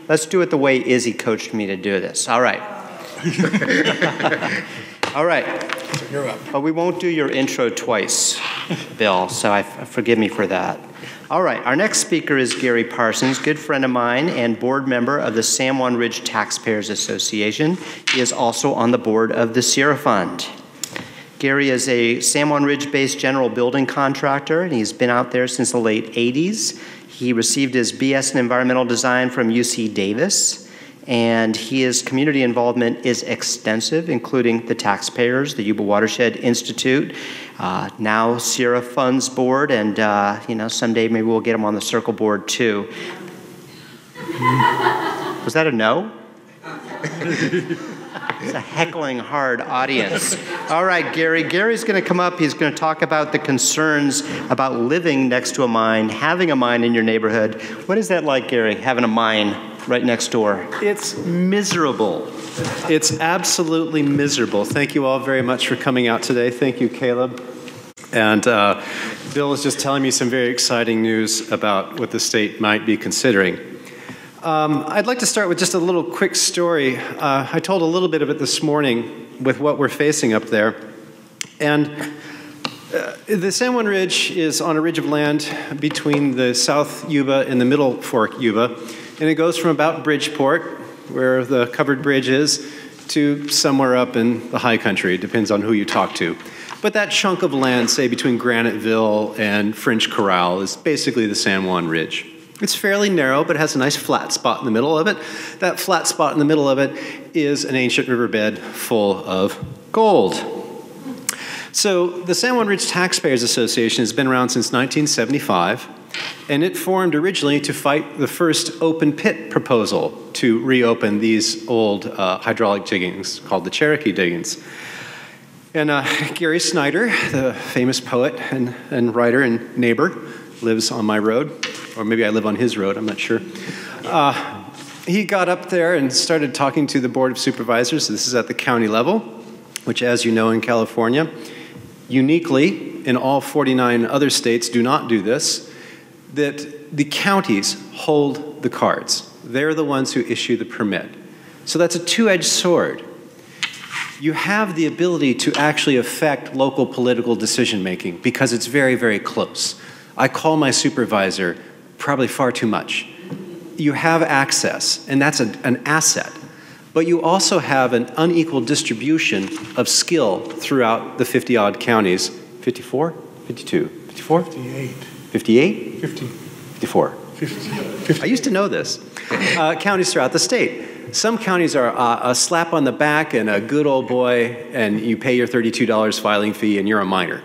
Let's do it the way Izzy coached me to do this. All right. All right. You're up. But we won't do your intro twice, Bill, so forgive me for that. All right, our next speaker is Gary Parsons, good friend of mine and board member of the Anwen Ridge Taxpayers Association. He is also on the board of the SMARA Fund. Gary is a Anwen Ridge-based general building contractor, and he's been out there since the late 80s. He received his BS in environmental design from UC Davis, and his community involvement is extensive, including the taxpayers, the Yuba Watershed Institute, now SMARA Funds Board, and someday maybe we'll get him on the Circle Board too. Was that a no? It's a heckling hard audience. All right, Gary. Gary's going to come up. He's going to talk about the concerns about living next to a mine, having a mine in your neighborhood. What is that like, Gary, having a mine right next door? It's miserable. It's absolutely miserable. Thank you all very much for coming out today. Thank you, Caleb. And Bill is just telling me some very exciting news about what the state might be considering. I'd like to start with just a little quick story. I told a little bit of it this morning with what we're facing up there. And the Anwen Ridge is on a ridge of land between the South Yuba and the Middle Fork Yuba. And it goes from about Bridgeport, where the covered bridge is, to somewhere up in the high country. It depends on who you talk to. But that chunk of land, say between Graniteville and French Corral, is basically the Anwen Ridge. It's fairly narrow, but it has a nice flat spot in the middle of it. That flat spot in the middle of it is an ancient riverbed full of gold. So the Anwen Ridge Taxpayers Association has been around since 1975, and it formed originally to fight the first open pit proposal to reopen these old hydraulic diggings called the Cherokee diggings. And Gary Snyder, the famous poet and writer and neighbor, lives on my road, or maybe I live on his road, I'm not sure. He got up there and started talking to the Board of Supervisors. This is at the county level, which, as you know, in California, uniquely, in all 49 other states do not do this, that the counties hold the cards. They're the ones who issue the permit. So that's a two-edged sword. You have the ability to actually affect local political decision-making because it's very, very close. I call my supervisor probably far too much. You have access, and that's an asset. But you also have an unequal distribution of skill throughout the 50-odd counties. 54? 52? 54? 58. 58? 50. 54. 50. I used to know this. Counties throughout the state. Some counties are a slap on the back and a good old boy, and you pay your $32 filing fee, and you're a minor.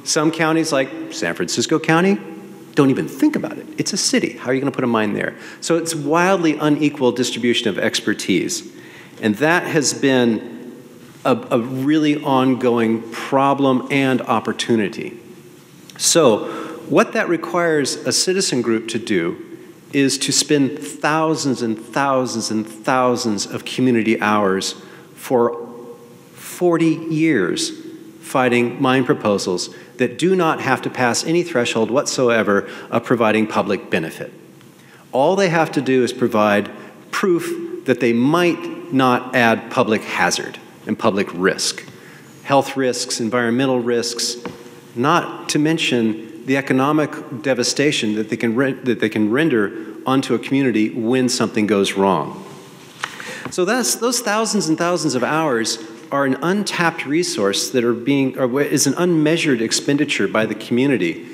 Some counties, like San Francisco County, don't even think about it. It's a city. How are you going to put a mine there? So it's wildly unequal distribution of expertise. And that has been a really ongoing problem and opportunity. So what that requires a citizen group to do is to spend thousands and thousands and thousands of community hours for 40 years fighting mine proposals that do not have to pass any threshold whatsoever of providing public benefit. All they have to do is provide proof that they might not add public hazard and public risk, health risks, environmental risks, not to mention the economic devastation that they can render onto a community when something goes wrong. So those thousands and thousands of hours are an untapped resource that is an unmeasured expenditure by the community.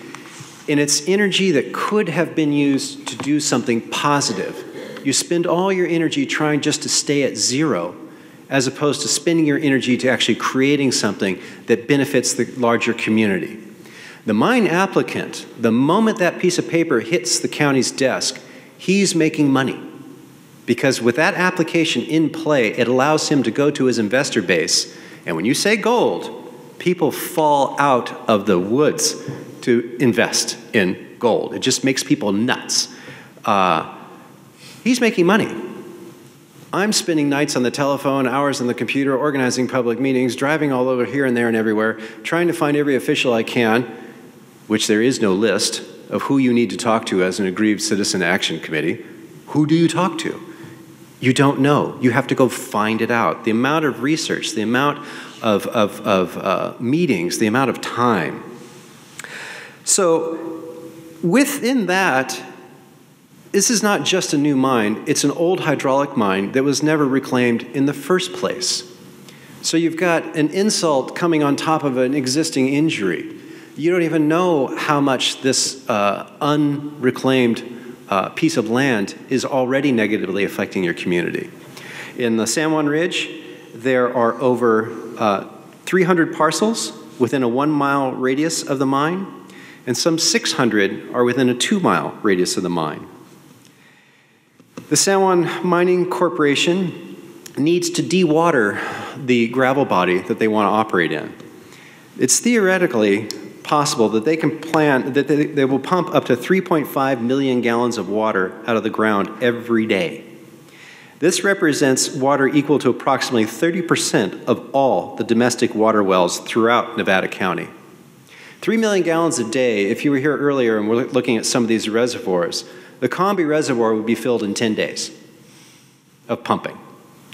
And it's energy that could have been used to do something positive. You spend all your energy trying just to stay at zero, as opposed to spending your energy to actually creating something that benefits the larger community. The mine applicant, the moment that piece of paper hits the county's desk, he's making money. Because with that application in play, it allows him to go to his investor base. And when you say gold, people fall out of the woods to invest in gold. It just makes people nuts. He's making money. I'm spending nights on the telephone, hours on the computer, organizing public meetings, driving all over here and there and everywhere, trying to find every official I can, which there is no list of who you need to talk to as an aggrieved citizen action committee. Who do you talk to? You don't know. You have to go find it out. The amount of research, the amount of meetings, the amount of time. So within that, this is not just a new mine. It's an old hydraulic mine that was never reclaimed in the first place. So you've got an insult coming on top of an existing injury. You don't even know how much this unreclaimed piece of land is already negatively affecting your community. In the Anwen Ridge, there are over 300 parcels within a 1-mile radius of the mine, and some 600 are within a 2-mile radius of the mine. The Anwen Mining Corporation needs to dewater the gravel body that they want to operate in. It's theoretically possible that they can plan that they will pump up to 3.5 million gallons of water out of the ground every day. This represents water equal to approximately 30% of all the domestic water wells throughout Nevada County. 3 million gallons a day, if you were here earlier and we're looking at some of these reservoirs, the Combi Reservoir would be filled in 10 days of pumping.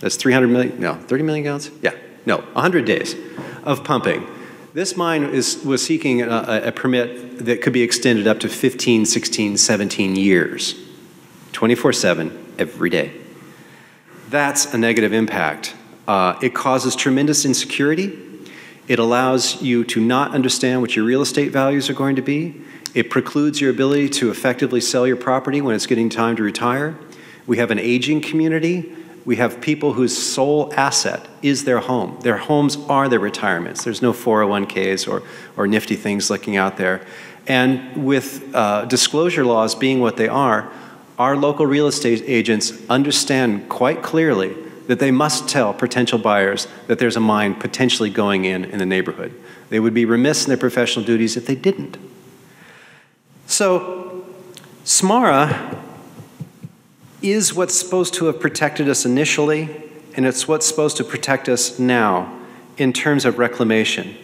That's 30 million gallons? Yeah, no, 100 days of pumping. This mine was seeking a permit that could be extended up to 15, 16, 17 years, 24/7, every day. That's a negative impact. It causes tremendous insecurity. It allows you to not understand what your real estate values are going to be. It precludes your ability to effectively sell your property when it's getting time to retire. We have an aging community. We have people whose sole asset is their home. Their homes are their retirements. There's no 401ks or nifty things looking out there. And with disclosure laws being what they are, our local real estate agents understand quite clearly that they must tell potential buyers that there's a mine potentially going in the neighborhood. They would be remiss in their professional duties if they didn't. So, SMARA is what's supposed to have protected us initially, and it's what's supposed to protect us now in terms of reclamation.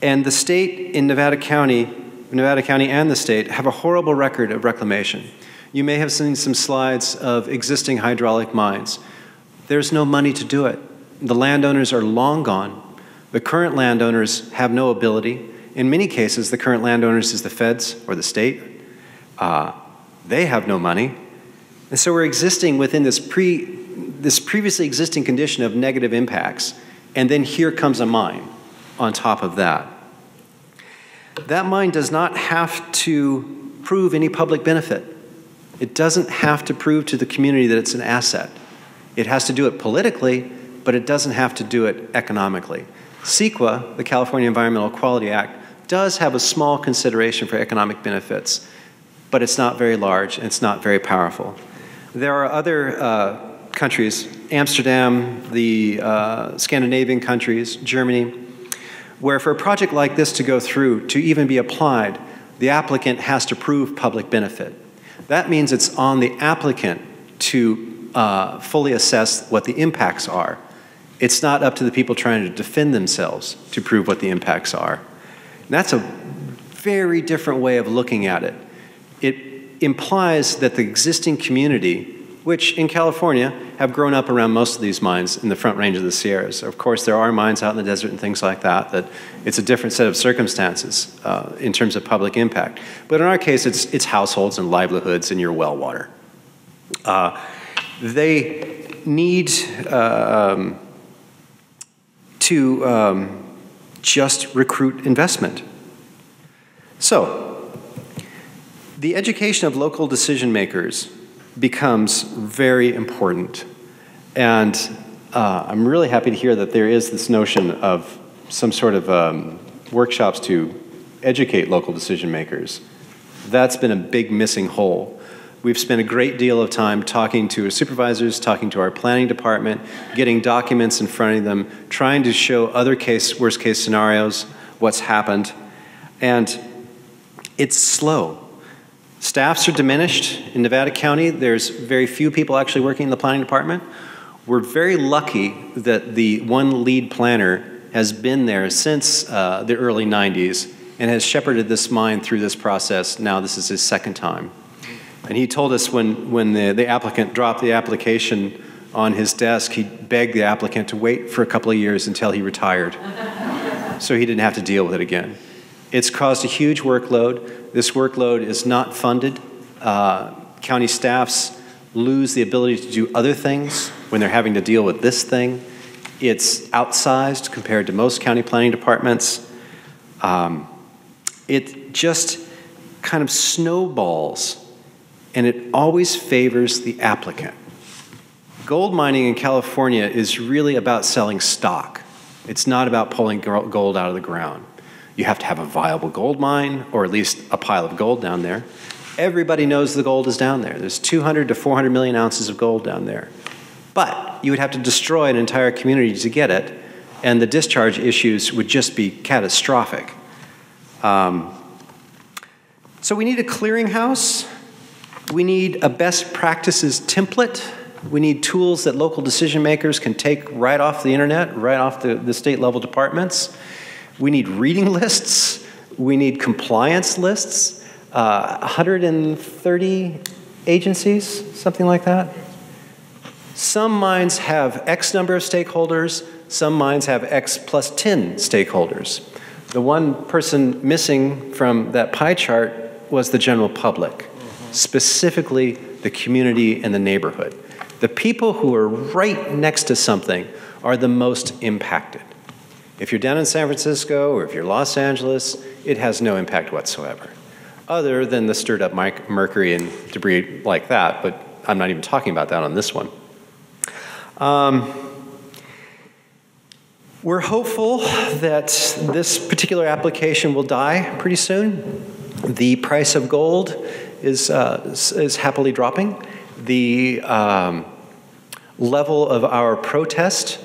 And the state in Nevada County and the state have a horrible record of reclamation. You may have seen some slides of existing hydraulic mines. There's no money to do it. The landowners are long gone. The current landowners have no ability. In many cases, the current landowners is the feds or the state. They have no money. And so we're existing within this previously existing condition of negative impacts, and then here comes a mine on top of that. That mine does not have to prove any public benefit. It doesn't have to prove to the community that it's an asset. It has to do it politically, but it doesn't have to do it economically. CEQA, the California Environmental Quality Act, does have a small consideration for economic benefits, but it's not very large and it's not very powerful. There are other countries, Amsterdam, the Scandinavian countries, Germany, where for a project like this to go through, to even be applied, the applicant has to prove public benefit. That means it's on the applicant to fully assess what the impacts are. It's not up to the people trying to defend themselves to prove what the impacts are. And that's a very different way of looking at it. It implies that the existing community, which in California have grown up around most of these mines in the Front Range of the Sierras. Of course, there are mines out in the desert and things like that, that it's a different set of circumstances in terms of public impact. But in our case, it's households and livelihoods and your well water. They need to just recruit investment. So, the education of local decision makers becomes very important. And I'm really happy to hear that there is this notion of some sort of workshops to educate local decision makers. That's been a big missing hole. We've spent a great deal of time talking to our supervisors, talking to our planning department, getting documents in front of them, trying to show other worst case scenarios, what's happened. And it's slow. Staffs are diminished. In Nevada County, there's very few people actually working in the planning department. We're very lucky that the one lead planner has been there since the early 90s and has shepherded this mine through this process. Now this is his second time. And he told us when the applicant dropped the application on his desk, he begged the applicant to wait for a couple of years until he retired so he didn't have to deal with it again. It's caused a huge workload. This workload is not funded. County staffs lose the ability to do other things when they're having to deal with this thing. It's outsized compared to most county planning departments. It just kind of snowballs, and it always favors the applicant. Gold mining in California is really about selling stock. It's not about pulling gold out of the ground. You have to have a viable gold mine, or at least a pile of gold down there. Everybody knows the gold is down there. There's 200 to 400 million ounces of gold down there. But you would have to destroy an entire community to get it, and the discharge issues would just be catastrophic. So we need a clearinghouse. We need a best practices template. We need tools that local decision makers can take right off the internet, right off the state level departments. We need reading lists. We need compliance lists. 130 agencies, something like that. Some mines have X number of stakeholders. Some mines have X plus 10 stakeholders. The one person missing from that pie chart was the general public, specifically the community and the neighborhood. The people who are right next to something are the most impacted. If you're down in San Francisco or if you're Los Angeles, it has no impact whatsoever, other than the stirred up mercury and debris like that, but I'm not even talking about that on this one. We're hopeful that this particular application will die pretty soon. The price of gold is happily dropping. The level of our protest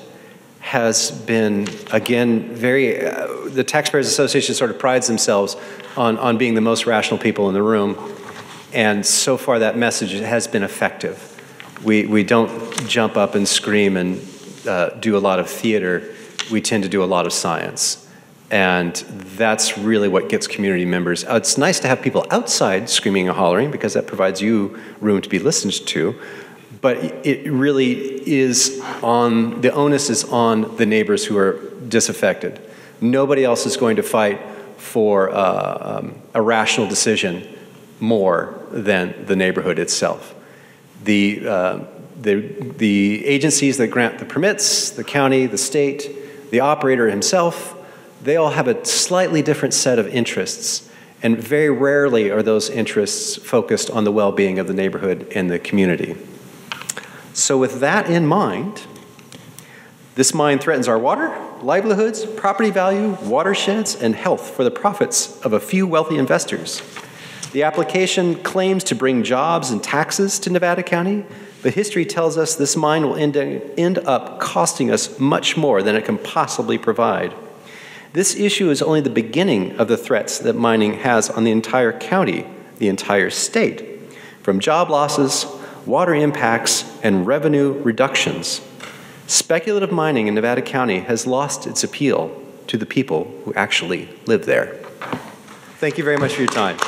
has been, again, the Taxpayers Association sort of prides themselves on being the most rational people in the room. And so far that message has been effective. We don't jump up and scream and do a lot of theater. We tend to do a lot of science. And that's really what gets community members. It's nice to have people outside screaming and hollering because that provides you room to be listened to. But it really is the onus is on the neighbors who are disaffected. Nobody else is going to fight for a rational decision more than the neighborhood itself. The agencies that grant the permits, the county, the state, the operator himself, they all have a slightly different set of interests, and very rarely are those interests focused on the well-being of the neighborhood and the community. So with that in mind, this mine threatens our water, livelihoods, property value, watersheds, and health for the profits of a few wealthy investors. The application claims to bring jobs and taxes to Nevada County, but history tells us this mine will end up costing us much more than it can possibly provide. This issue is only the beginning of the threats that mining has on the entire county, the entire state, from job losses, water impacts, and revenue reductions. Speculative mining in Nevada County has lost its appeal to the people who actually live there. Thank you very much for your time.